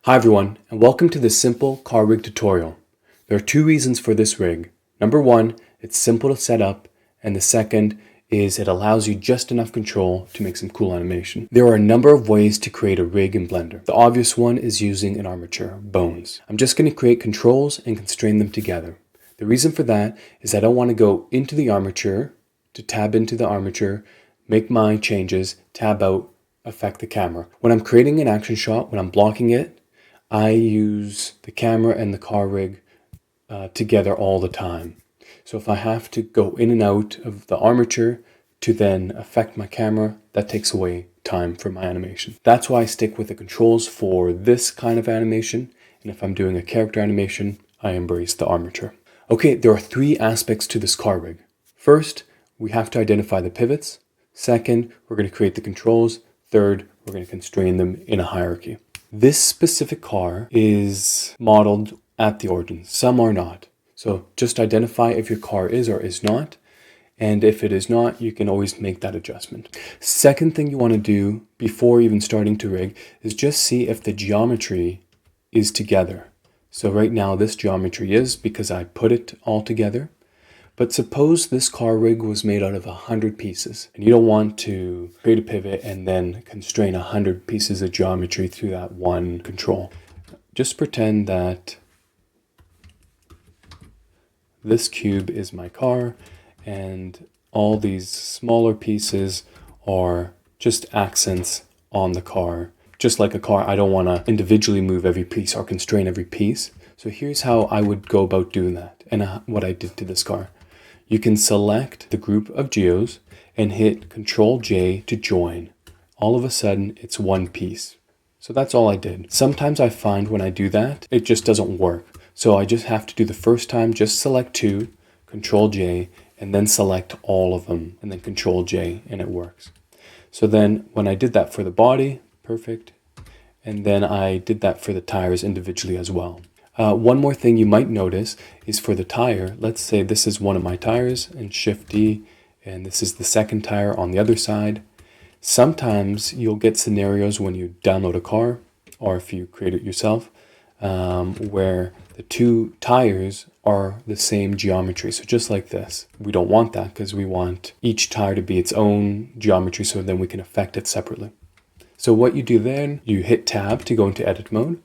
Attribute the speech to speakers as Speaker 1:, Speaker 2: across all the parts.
Speaker 1: Hi everyone, and welcome to this simple car rig tutorial. There are two reasons for this rig. Number one, it's simple to set up, and the second is it allows you just enough control to make some cool animation. There are a number of ways to create a rig in Blender. The obvious one is using an armature, bones. I'm just going to create controls and constrain them together. The reason for that is I don't want to go into the armature, to tab into the armature, make my changes, tab out, affect the camera. When I'm creating an action shot, when I'm blocking it, I use the camera and the car rig together all the time. So if I have to go in and out of the armature to then affect my camera, that takes away time for my animation. That's why I stick with the controls for this kind of animation. And if I'm doing a character animation, I embrace the armature. Okay, there are three aspects to this car rig. First, we have to identify the pivots. Second, we're going to create the controls. Third, we're going to constrain them in a hierarchy. This specific car is modeled at the origin. Some are not. So just identify if your car is or is not. And if it is not, you can always make that adjustment. Second thing you want to do before even starting to rig is just see if the geometry is together. So right now this geometry is because I put it all together. But suppose this car rig was made out of 100 pieces and you don't want to create a pivot and then constrain 100 pieces of geometry through that one control. Just pretend that this cube is my car and all these smaller pieces are just accents on the car. Just like a car, I don't want to individually move every piece or constrain every piece. So here's how I would go about doing that and what I did to this car. You can select the group of geos and hit Ctrl J to join. All of a sudden, it's one piece. So that's all I did. Sometimes I find when I do that, it just doesn't work. So I just have to do the first time, just select two, Ctrl J, and then select all of them, and then Ctrl J, and it works. So then when I did that for the body, perfect. And then I did that for the tires individually as well. One more thing you might notice is for the tire, let's say this is one of my tires and Shift D, and this is the second tire on the other side. Sometimes you'll get scenarios when you download a car, or if you create it yourself, where the two tires are the same geometry. So just like this, we don't want that because we want each tire to be its own geometry so then we can affect it separately. So what you do then, you hit Tab to go into edit mode.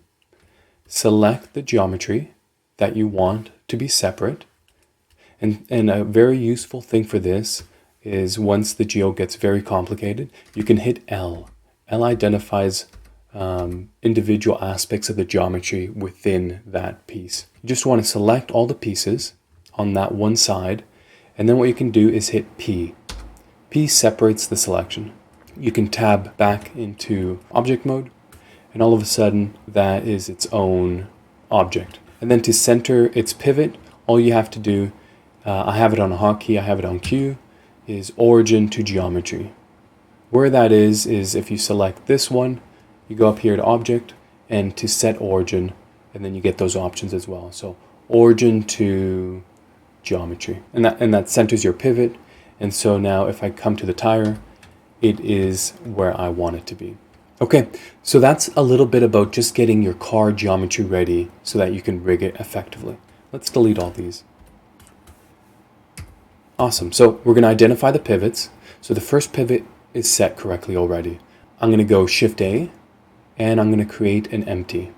Speaker 1: Select the geometry that you want to be separate. And a very useful thing for this is once the geo gets very complicated, you can hit L. L identifies individual aspects of the geometry within that piece. You just want to select all the pieces on that one side, and then what you can do is hit P. P separates the selection. You can tab back into object mode, and all of a sudden that is its own object. And then to center its pivot, all you have to do, I have it on a hotkey, I have it on Q, is origin to geometry. Where that is if you select this one, you go up here to object and to set origin, and then you get those options as well. So origin to geometry, and that centers your pivot. And so now if I come to the tire, it is where I want it to be. Okay, so that's a little bit about just getting your car geometry ready so that you can rig it effectively. Let's delete all these. Awesome, so we're going to identify the pivots. So the first pivot is set correctly already. I'm going to go Shift A, and I'm going to create an empty.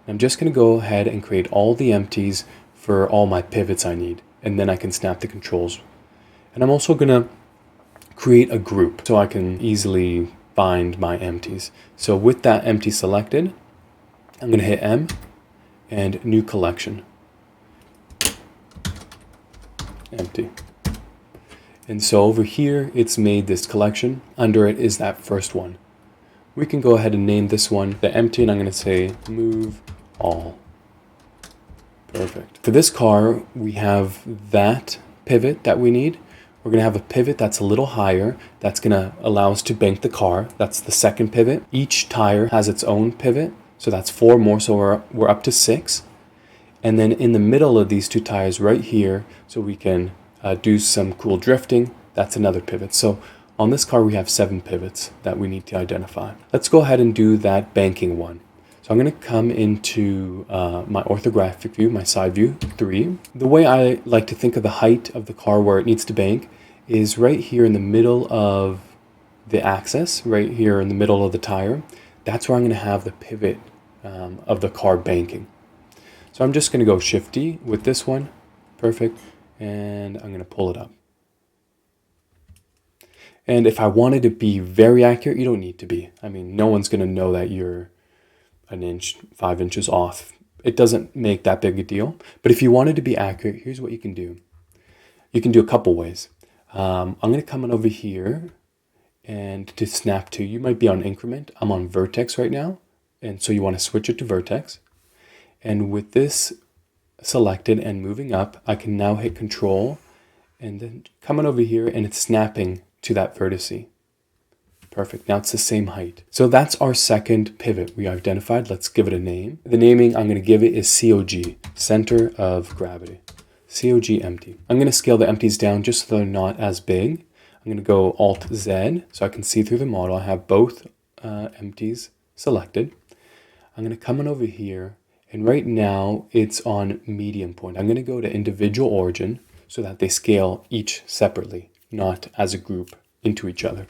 Speaker 1: I'm just going to go ahead and create all the empties for all my pivots I need, and then I can snap the controls. And I'm also going to create a group so I can easily find my empties. So with that empty selected, I'm going to hit M and new collection. Empty. And so over here, it's made this collection. Under it is that first one. We can go ahead and name this one the empty, and I'm going to say move all. Perfect. For this car, we have that pivot that we need. We're going to have a pivot that's a little higher. That's going to allow us to bank the car. That's the second pivot. Each tire has its own pivot. So that's 4 more, so we're up to 6. And then in the middle of these two tires right here, so we can do some cool drifting, that's another pivot. So on this car, we have 7 pivots that we need to identify. Let's go ahead and do that banking one. So I'm going to come into my orthographic view, my side view 3. The way I like to think of the height of the car where it needs to bank is right here in the middle of the axis, right here in the middle of the tire. That's where I'm going to have the pivot of the car banking. So I'm just going to go Shift D with this one. Perfect. And I'm going to pull it up. And if I wanted to be very accurate, you don't need to be. I mean, no one's going to know that you're an inch, 5 inches off. It doesn't make that big a deal. But if you wanted to be accurate, here's what you can do. You can do a couple ways. I'm going to come in over here and to snap to, you might be on increment. I'm on vertex right now. And so you want to switch it to vertex. And with this selected and moving up, I can now hit Control and then come on over here and it's snapping to that vertice. Perfect. Now it's the same height. So that's our second pivot we identified. Let's give it a name. The naming I'm going to give it is COG, Center of Gravity. COG empty. I'm going to scale the empties down just so they're not as big. I'm going to go Alt Z so I can see through the model. I have both empties selected. I'm going to come on over here and right now it's on medium point. I'm going to go to individual origin so that they scale each separately, not as a group into each other.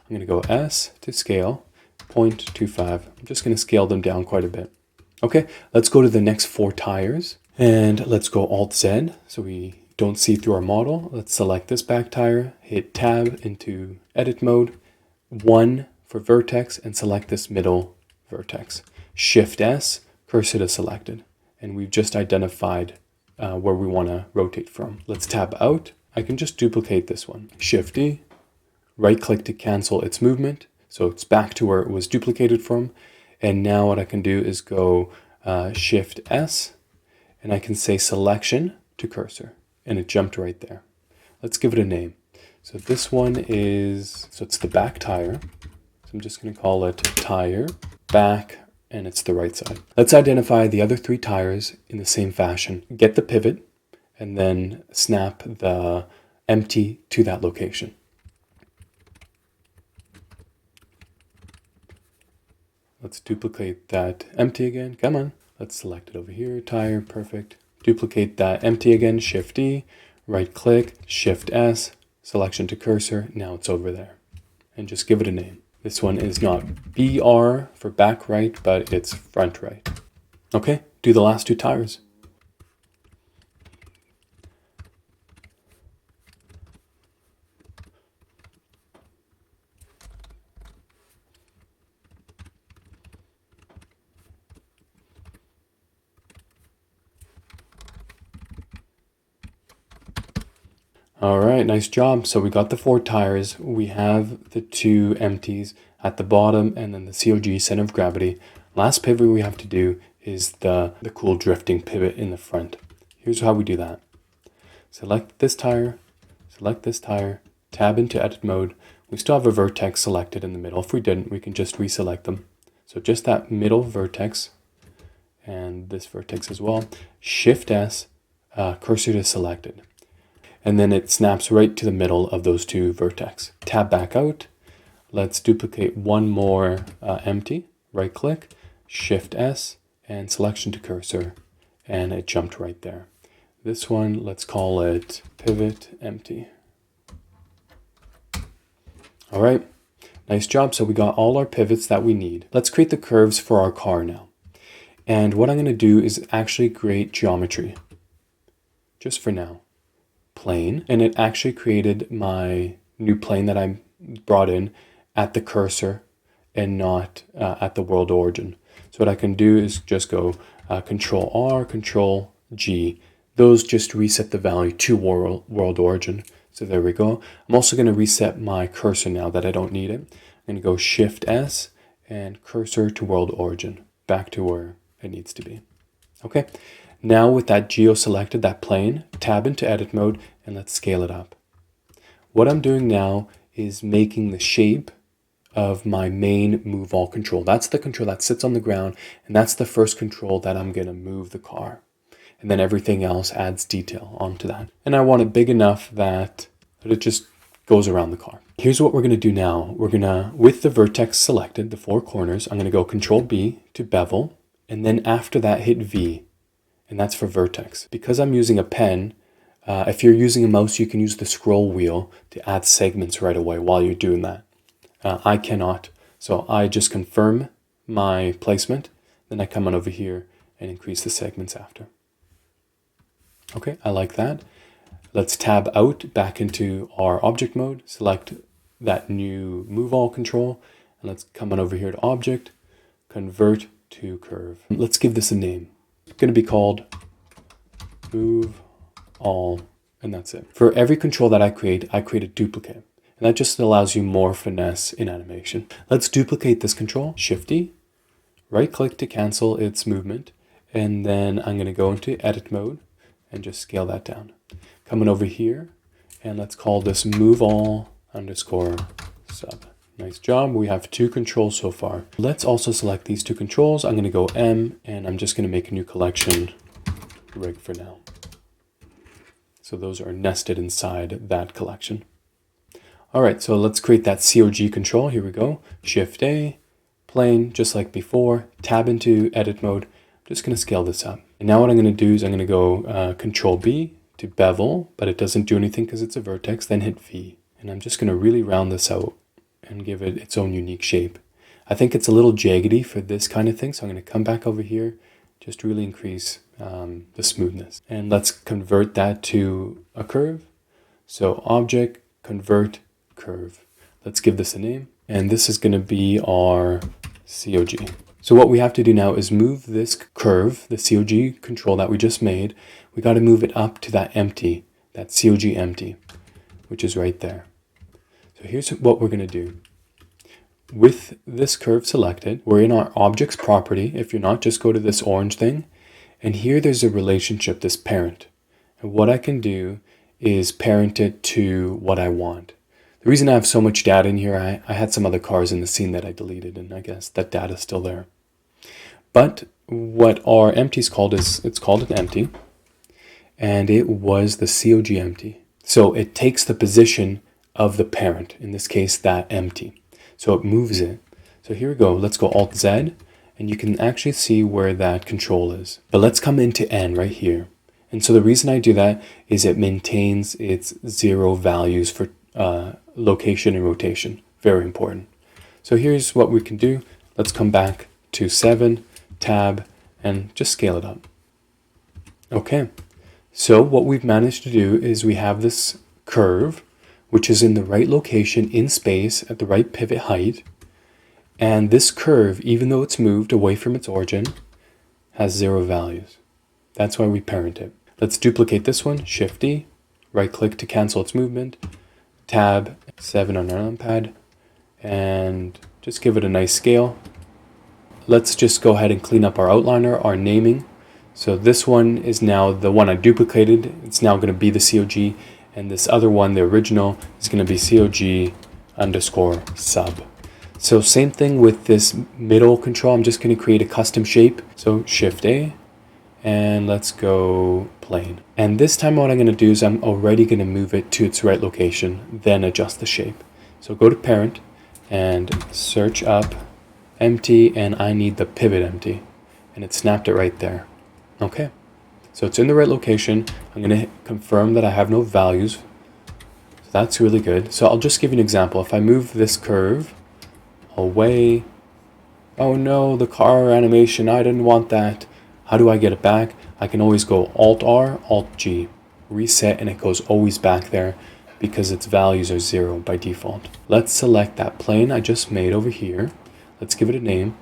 Speaker 1: I'm going to go S to scale, 0.25. I'm just going to scale them down quite a bit. Okay, let's go to the next 4 tires. And let's go Alt Z so we don't see through our model. Let's select this back tire, hit Tab into edit mode, 1 for vertex, and select this middle vertex. Shift S, cursor to selected. And we've just identified where we want to rotate from. Let's tab out. I can just duplicate this one. Shift D. Right click to cancel its movement. So it's back to where it was duplicated from. And now what I can do is go Shift S and I can say selection to cursor and it jumped right there. Let's give it a name. So this one is, so it's the back tire. So I'm just going to call it tire back and it's the right side. Let's identify the other 3 tires in the same fashion. Get the pivot and then snap the empty to that location. Let's duplicate that empty again. Come on. Let's select it over here. Tire, perfect. Duplicate that empty again. Shift D, right click, Shift S, selection to cursor. Now it's over there. And just give it a name. This one is not BR for back right, but it's front right. Okay, do the last 2 tires. All right, nice job. So we got the 4 tires. We have the 2 empties at the bottom and then the COG, center of gravity. Last pivot we have to do is the cool drifting pivot in the front. Here's how we do that. Select this tire, tab into edit mode. We still have a vertex selected in the middle. If we didn't, we can just reselect them. So just that middle vertex and this vertex as well. Shift S, cursor to selected. And then it snaps right to the middle of those 2 vertex. Tab back out. Let's duplicate 1 more empty. Right click, Shift S, and selection to cursor. And it jumped right there. This one, let's call it pivot empty. All right, nice job. So we got all our pivots that we need. Let's create the curves for our car now. And what I'm going to do is actually create geometry. Just for now. Plane, and it actually created my new plane that I brought in at the cursor and not at the world origin. So what I can do is just go Control R, Control G. Those just reset the value to world origin. So there we go. I'm also going to reset my cursor now that I don't need it. I'm going to go Shift S and cursor to world origin, back to where it needs to be. Okay. Now with that geo selected, that plane, tab into edit mode, and let's scale it up. What I'm doing now is making the shape of my main move all control. That's the control that sits on the ground, and that's the first control that I'm going to move the car. And then everything else adds detail onto that. And I want it big enough that it just goes around the car. Here's what we're going to do now. We're going to, with the vertex selected, the 4 corners, I'm going to go Control B to bevel, and then after that hit V, and that's for vertex. Because I'm using a pen, if you're using a mouse, you can use the scroll wheel to add segments right away while you're doing that. I cannot, so I just confirm my placement, then I come on over here and increase the segments after. Okay, I like that. Let's tab out back into our object mode, select that new move all control, and let's come on over here to object, convert to curve. Let's give this a name. It's going to be called move all, and that's it. For every control that I create a duplicate, and that just allows you more finesse in animation. Let's duplicate this control, Shift-D, right click to cancel its movement, and then I'm going to go into edit mode and just scale that down. Coming over here, and let's call this move all underscore sub. Nice job. We have 2 controls so far. Let's also select these 2 controls. I'm going to go M, and I'm just going to make a new collection rig for now. So those are nested inside that collection. All right, so let's create that COG control. Here we go. Shift-A, plane, just like before. Tab into edit mode. I'm just going to scale this up. And now what I'm going to do is I'm going to go Control B to bevel, but it doesn't do anything because it's a vertex, then hit V. And I'm just going to really round this out and give it its own unique shape. I think it's a little jaggedy for this kind of thing, so I'm going to come back over here, just really increase the smoothness. And let's convert that to a curve. So object, convert, curve. Let's give this a name, and this is going to be our COG. So what we have to do now is move this curve, the COG control that we just made, we got to move it up to that empty, that COG empty, which is right there. So here's what we're going to do. With this curve selected, we're in our objects property. If you're not, just go to this orange thing. And here there's a relationship, this parent. And what I can do is parent it to what I want. The reason I have so much data in here, I had some other cars in the scene that I deleted, and I guess that data is still there. But what our empty is called it's called an empty, and it was the COG empty. So it takes the position of the parent, in this case that empty. So it moves it. So here we go, let's go Alt Z, and you can actually see where that control is. But let's come into N right here. And so the reason I do that is it maintains its 0 values for location and rotation. Very important. So here's what we can do. Let's come back to 7, tab, and just scale it up. Okay, so what we've managed to do is we have this curve, which is in the right location in space at the right pivot height. And this curve, even though it's moved away from its origin, has 0 values. That's why we parent it. Let's duplicate this one, Shift-D, right click to cancel its movement, tab 7 on our numpad, and just give it a nice scale. Let's just go ahead and clean up our outliner, our naming. So this one is now the one I duplicated. It's now going to be the COG, and this other one, the original, is going to be COG underscore sub. So same thing with this middle control. I'm just going to create a custom shape. So Shift-A, and let's go plane. And this time what I'm going to do is I'm already going to move it to its right location, then adjust the shape. So go to parent and search up empty, and I need the pivot empty, and it snapped it right there. Okay, so it's in the right location. I'm going to confirm that I have no values. So that's really good. So I'll just give you an example. If I move this curve away, oh no, the car animation, I didn't want that. How do I get it back? I can always go Alt-R, Alt-G, reset, and it goes always back there because its values are 0 by default. Let's select that plane I just made over here. Let's give it a name.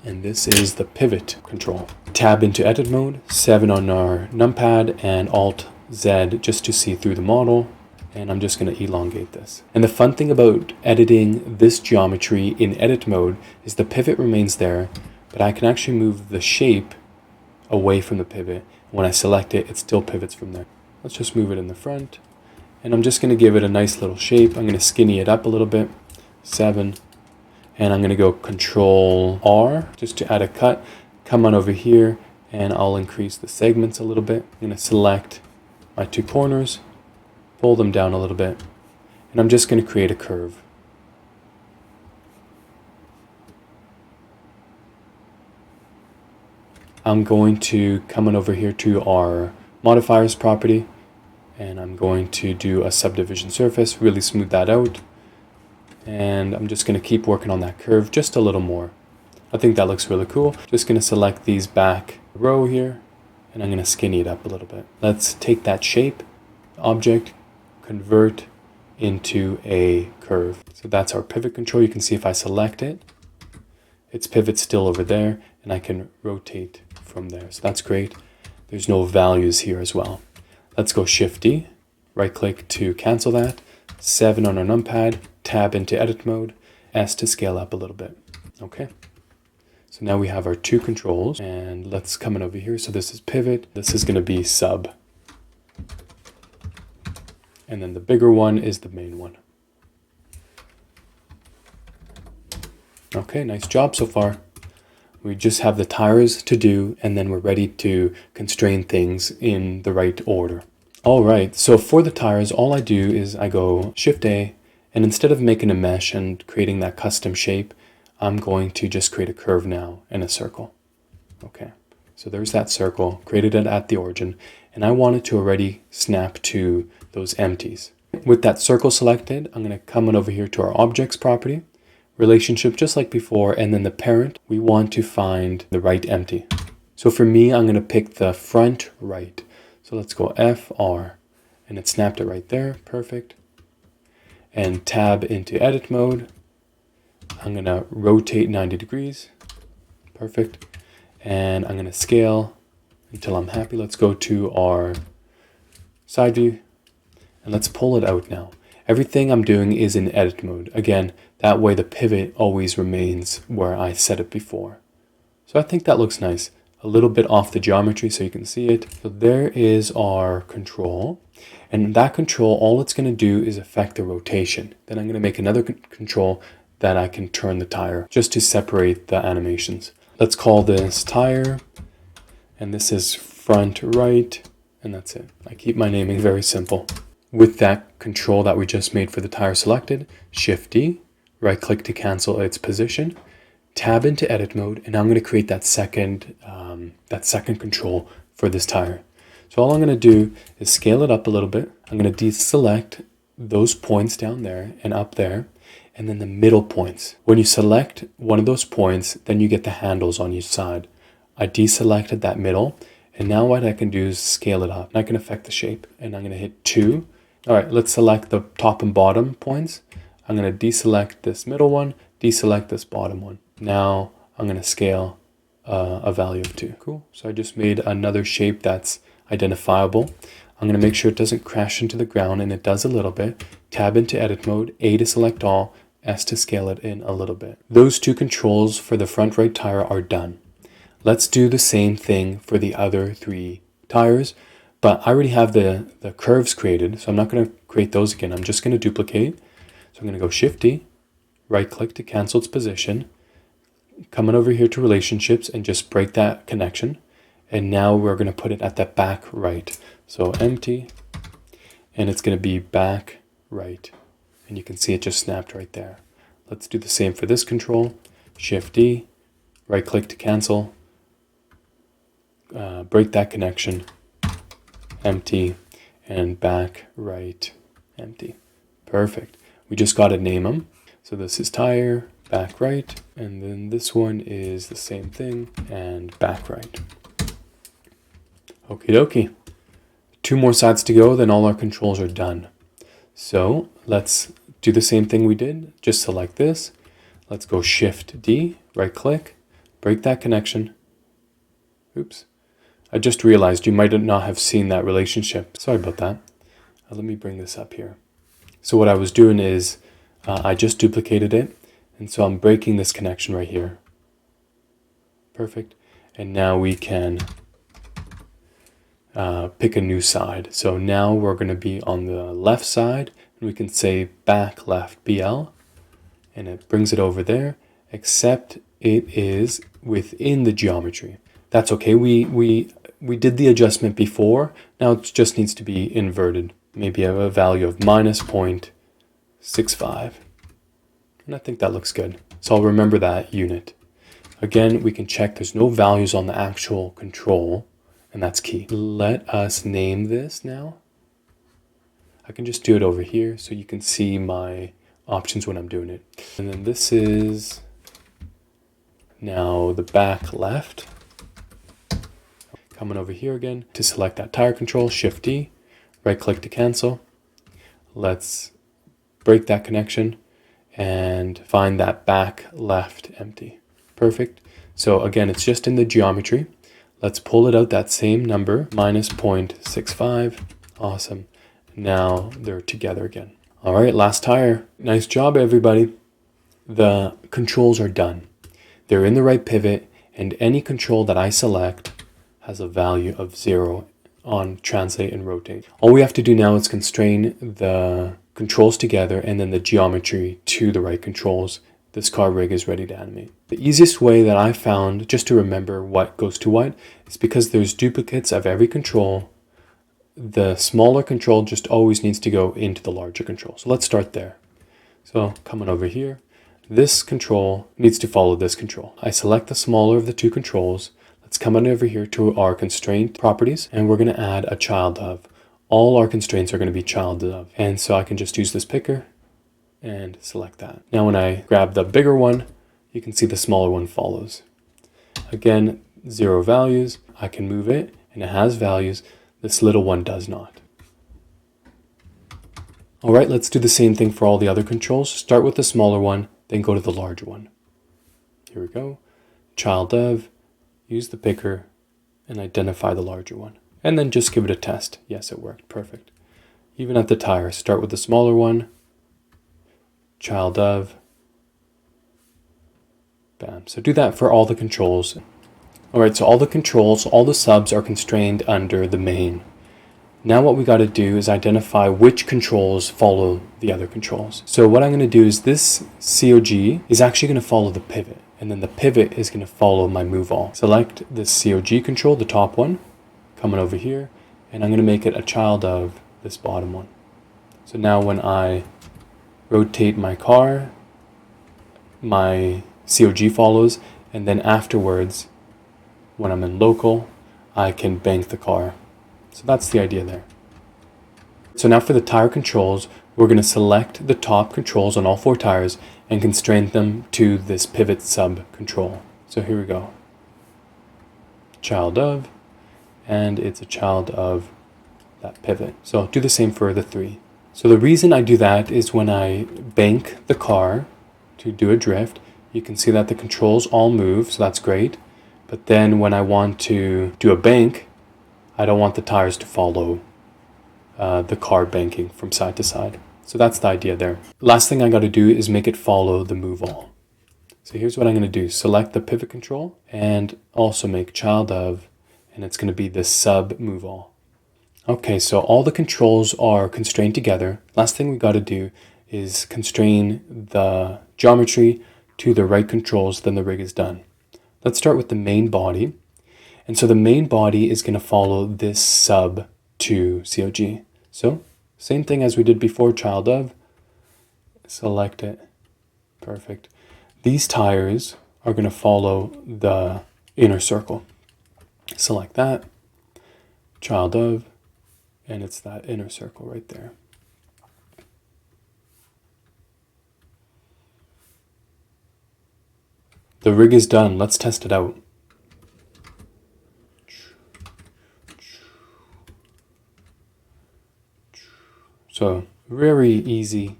Speaker 1: And this is the pivot control. Tab into edit mode, 7 on our numpad, and Alt-Z just to see through the model. And I'm just going to elongate this. And the fun thing about editing this geometry in edit mode is the pivot remains there, but I can actually move the shape away from the pivot. When I select it, it still pivots from there. Let's just move it in the front. And I'm just going to give it a nice little shape. I'm going to skinny it up a little bit, 7. And I'm going to go Control R just to add a cut. Come on over here, and I'll increase the segments a little bit. I'm going to select my 2 corners, pull them down a little bit, and I'm just going to create a curve. I'm going to come on over here to our modifiers property, and I'm going to do a subdivision surface, really smooth that out. And I'm just going to keep working on that curve just a little more. I think that looks really cool. Just going to select these back row here, and I'm going to skinny it up a little bit. Let's take that shape, object, convert into a curve. So that's our pivot control. You can see if I select it, its pivot's still over there, and I can rotate from there. So that's great. There's no values here as well. Let's go Shift D, right click to cancel that, 7 on our numpad, tab into edit mode, S to scale up a little bit. Okay. So now we have our two controls, and let's come in over here. So this is pivot, this is going to be sub. And then the bigger one is the main one. Okay, nice job so far. We just have the tires to do, and then we're ready to constrain things in the right order. All right, so for the tires, all I do is I go Shift A, and instead of making a mesh and creating that custom shape, I'm going to just create a curve now and a circle. Okay, so there's that circle, created it at the origin, and I want it to already snap to those empties. With that circle selected, I'm going to come on over here to our objects property, relationship just like before, and then the parent, we want to find the right empty. So for me, I'm going to pick the front right. So let's go FR, and it snapped it right there, perfect. And tab into edit mode. I'm going to rotate 90 degrees, perfect. And I'm going to scale until I'm happy. Let's go to our side view, and let's pull it out now. Everything I'm doing is in edit mode. Again, that way the pivot always remains where I set it before. So I think that looks nice. A little bit off the geometry so you can see it. So there is our control. And that control, all it's going to do is affect the rotation. Then I'm going to make another control that I can turn the tire just to separate the animations. Let's call this tire. And this is front right. And that's it. I keep my naming very simple. With that control that we just made for the tire selected, Shift D, right click to cancel its position, tab into edit mode, and I'm going to create that second control for this tire. So all I'm going to do is scale it up a little bit. I'm going to deselect those points down there and up there, and then the middle points. When you select one of those points, then you get the handles on each side. I deselected that middle, and now what I can do is scale it up. I can affect the shape, and I'm going to hit 2. All right, let's select the top and bottom points. I'm going to deselect this middle one, deselect this bottom one. Now I'm going to scale a value of 2. Cool. So I just made another shape that's identifiable. I'm going to make sure it doesn't crash into the ground, and it does a little bit. Tab into edit mode, A to select all, S to scale it in a little bit. Those two controls for the front right tire are done. Let's do the same thing for the other 3 tires, but I already have the curves created, so I'm not going to create those again. I'm just going to duplicate. So I'm going to go Shift D, right click to cancel its position, come on over here to relationships and just break that connection. And now we're going to put it at the back right. So empty, and it's going to be back right. And you can see it just snapped right there. Let's do the same for this control. Shift D, right click to cancel, break that connection, empty, and back right, empty. Perfect. We just got to name them. So this is tire, back right, and then this one is the same thing, and back right. Okie dokie. 2 more sides to go, then all our controls are done. So let's do the same thing we did. Just select this. Let's go Shift D, right click, break that connection. Oops. I just realized you might not have seen that relationship. Sorry about that. Let me bring this up here. So what I was doing is I just duplicated it. And so I'm breaking this connection right here. Perfect. And now we can pick a new side. So now we're going to be on the left side. And we can say back left BL. And it brings it over there. Except it is within the geometry. That's okay. We did the adjustment before. Now it just needs to be inverted. Maybe a value of -0.1 0.65. And I think that looks good. So I'll remember that unit. Again, we can check there's no values on the actual control, and that's key. Let us name this now. I can just do it over here so you can see my options when I'm doing it. And then this is now the back left. Coming over here again to select that tire control, Shift D, right click to cancel. Let's break that connection and find that back left empty. Perfect. So again, it's just in the geometry. Let's pull it out, that same number, minus 0.65. Awesome. Now they're together again. All right, last tire. Nice job, everybody. The controls are done. They're in the right pivot, and any control that I select has a value of 0 on translate and rotate. All we have to do now is constrain the controls together and then the geometry to the right controls. This car rig is ready to animate. The easiest way that I found just to remember what goes to what is because there's duplicates of every control. The smaller control just always needs to go into the larger control. So let's start there. So coming over here, this control needs to follow this control. I select the smaller of the two controls. Let's come on over here to our constraint properties, and we're going to add a child of. All our constraints are going to be child of. And so I can just use this picker and select that. Now when I grab the bigger one, you can see the smaller one follows. Again, 0 values. I can move it and it has values. This little one does not. All right, let's do the same thing for all the other controls. Start with the smaller one, then go to the larger one. Here we go. Child of, use the picker and identify the larger one. And then just give it a test. Yes, it worked. Perfect. Even at the tire, start with the smaller one. Child of. Bam. So do that for all the controls. All right, so all the controls, all the subs are constrained under the main. Now what we got to do is identify which controls follow the other controls. So what I'm going to do is this COG is actually going to follow the pivot, and then the pivot is going to follow my move all. Select this COG control, the top one, coming over here, and I'm going to make it a child of this bottom one. So now when I rotate my car, my COG follows, and then afterwards, when I'm in local, I can bank the car. So that's the idea there. So now for the tire controls, we're going to select the top controls on all 4 tires and constrain them to this pivot sub control. So here we go. Child of, and it's a child of that pivot. So I'll do the same for the 3. So the reason I do that is when I bank the car to do a drift, you can see that the controls all move, so that's great. But then when I want to do a bank, I don't want the tires to follow the car banking from side to side. So that's the idea there. Last thing I got to do is make it follow the move all. So here's what I'm going to do. Select the pivot control and also make child of, and it's going to be the sub move all. Okay, so all the controls are constrained together. Last thing we got to do is constrain the geometry to the right controls, then the rig is done. Let's start with the main body. And so the main body is going to follow this sub to COG. So same thing as we did before, child of, select it. Perfect. These tires are going to follow the inner circle. Select that, child of, and it's that inner circle right there. The rig is done. Let's test it out. So very easy,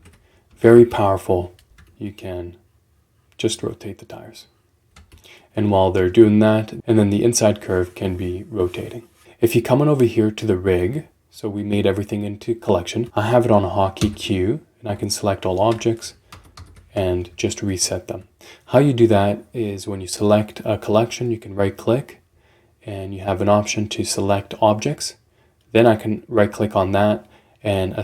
Speaker 1: very powerful. You can just rotate the tires. And while they're doing that, and then the inside curve can be rotating. If you come on over here to the rig, so we made everything into collection. I have it on a hotkey queue, and I can select all objects and just reset them. How you do that is when you select a collection, you can right click and you have an option to select objects. Then I can right click on that and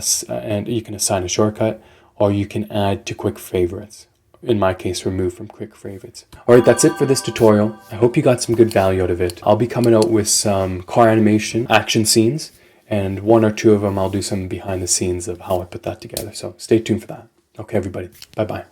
Speaker 1: you can assign a shortcut, or you can add to quick favorites. In my case, remove from quick favorites. All right, that's it for this tutorial. I hope you got some good value out of it. I'll be coming out with some car animation action scenes, and 1 or 2 of them I'll do some behind the scenes of how I put that together. So stay tuned for that. Okay, everybody. Bye-bye.